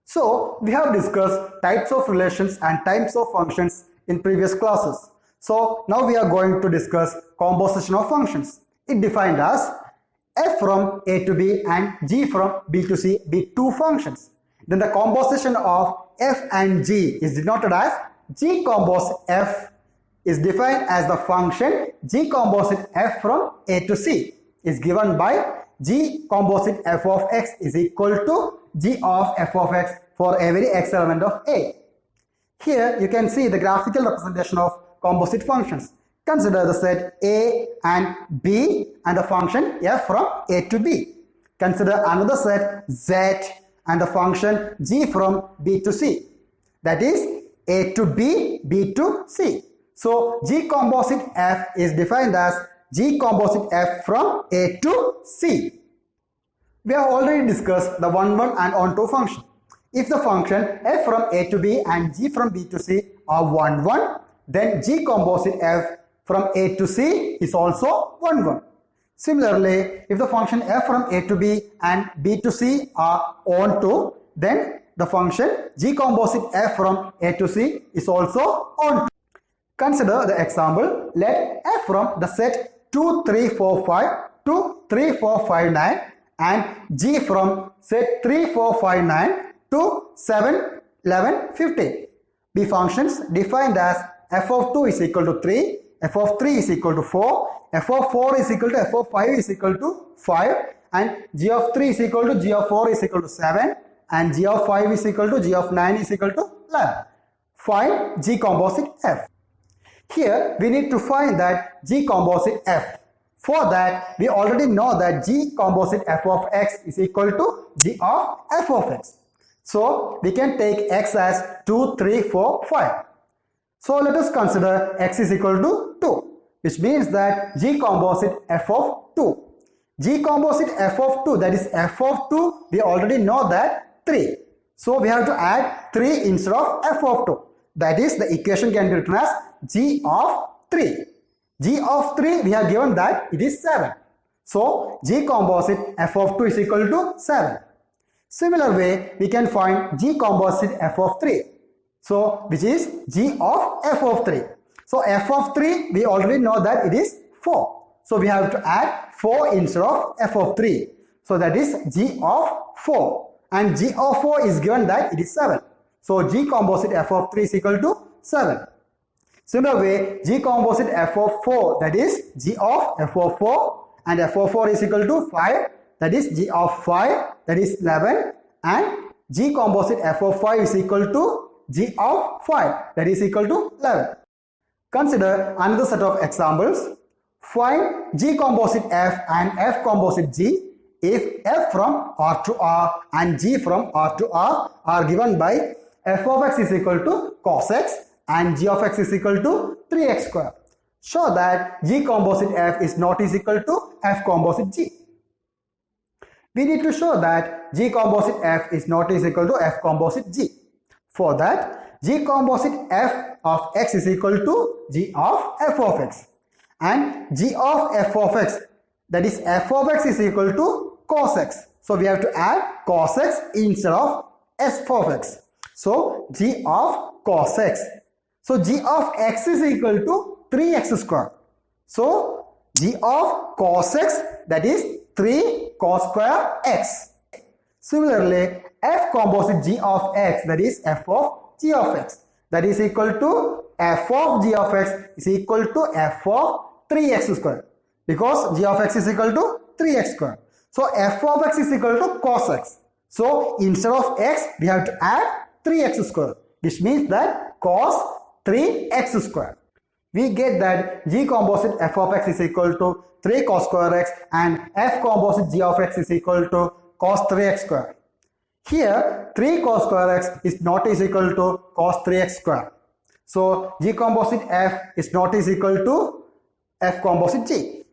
So we have discussed types of relations and types of functions in previous classes. So now we are going to discuss composition of functions. It defined as f from a to b and g from b to c be two functions. Then the composition of f and g is denoted as g composite f is defined as the function g composite f from a to c is given by g composite f of x is equal to g of f of x for every x element of a. Here you can see the graphical representation of composite functions. Consider the set a and b and the function f from a to b. Consider another set z and the function g from b to c. That is a to b, b to c. So g composite f is defined as g composite f from a to c. We have already discussed the 1, 1 and on 2 function. If the function f from a to b and g from b to c are 1, 1, then g composite f from a to c is also 1, 1. Similarly, if the function f from a to b and b to c are on 2, then the function g composite f from a to c is also on 2. Consider the example. Let f from the set 2, 3, 4, 5 to 3, 4, 5, 9 and g from set 3, 4, 5, 9 to 7, 11, 15 be functions defined as f of 2 is equal to 3, f of 3 is equal to 4, f of 4 is equal to f of 5 is equal to 5 and g of 3 is equal to g of 4 is equal to 7 and g of 5 is equal to g of 9 is equal to 11. Find g composite f. Here we need to find that g composite f. For that we already know that g composite f of x is equal to g of f of x. So we can take x as 2, 3, 4, 5. So let us consider x is equal to 2, which means that g composite f of 2. G composite f of 2, that is f of 2, we already know that 3. So we have to add 3 instead of f of 2. That is, the equation can be written as g of 3. G of 3, we have given that it is 7. So g composite f of 2 is equal to 7. Similar way, we can find g composite f of 3. So which is g of f of 3. So f of 3, we already know that it is 4. So we have to add 4 instead of f of 3. So that is g of 4. And g of 4 is given that it is 7. So g composite f of 3 is equal to 7. Similar way, g composite f of 4, that is g of f of 4 and f of 4 is equal to 5, that is g of 5, that is 11 and g composite f of 5 is equal to g of 5, that is equal to 11. Consider another set of examples. Find g composite f and f composite g if f from R to R and g from R to R are given by f of x is equal to cos x and g of x is equal to 3x square. Show that g composite f is not is equal to f composite g. We need to show that g composite f is not is equal to f composite g. For that, g composite f of x is equal to g of f of x and g of f of x, that is f of x is equal to cos x. So we have to add cos x instead of f of x. So g of cos x. So g of x is equal to 3x square. So g of cos x, that is 3 cos square x. Similarly, f composite g of x, that is f of g of x, that is equal to f of g of x is equal to f of 3x square, because g of x is equal to 3x square. So f of x is equal to cos x. So instead of x, we have to add 3x square, which means that cos 3x square. We get that g composite f of x is equal to 3 cos square x and f composite g of x is equal to cos 3x square. Here 3 cos square x is not is equal to cos 3x square. So g composite f is not is equal to f composite g.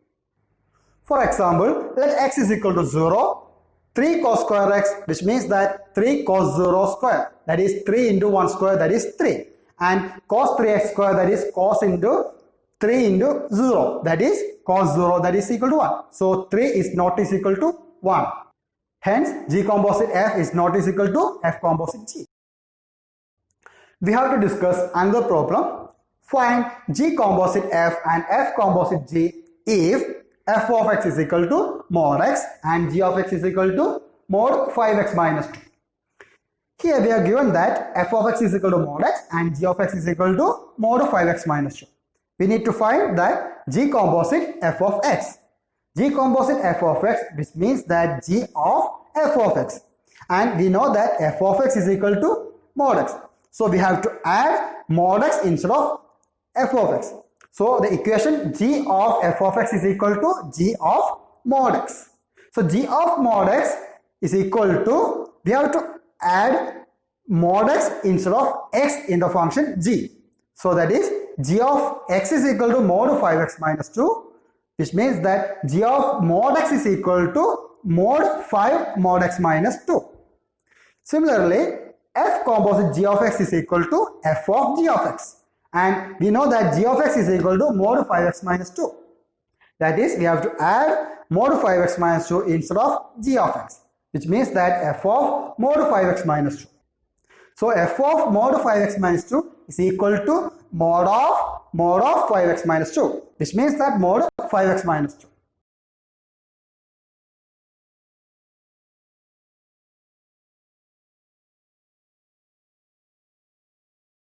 For example, let x is equal to 0, 3 cos square x, which means that 3 cos 0 square, that is 3 into 1 square, that is 3, and cos 3x square, that is cos into 3 into 0, that is cos 0, that is equal to 1. So 3 is not is equal to 1. Hence, G composite F is not is equal to F composite G. We have to discuss another problem. Find G composite F and F composite G if f of x is equal to mod x and g of x is equal to mod 5x minus 2. Here we are given that f of x is equal to mod x and g of x is equal to mod 5x minus 2. We need to find that G composite f of x. G composite f of x, which means that G of f of x. And we know that f of x is equal to mod x. So we have to add mod x instead of f of x. So the equation G of f of x is equal to G of mod x. So G of mod x is equal to, we have to add mod x instead of x in the function G. So that is G of x is equal to mod 5x minus 2, which means that G of mod x is equal to mod 5 mod x minus 2. Similarly, f composite G of x is equal to f of G of x. And we know that G of x is equal to mod 5x minus 2. That is, we have to add mod 5x minus 2 instead of G of x, which means that f of mod 5x minus 2. So f of mod 5x minus 2 is equal to mod of 5x minus 2, which means that mod 5x minus 2.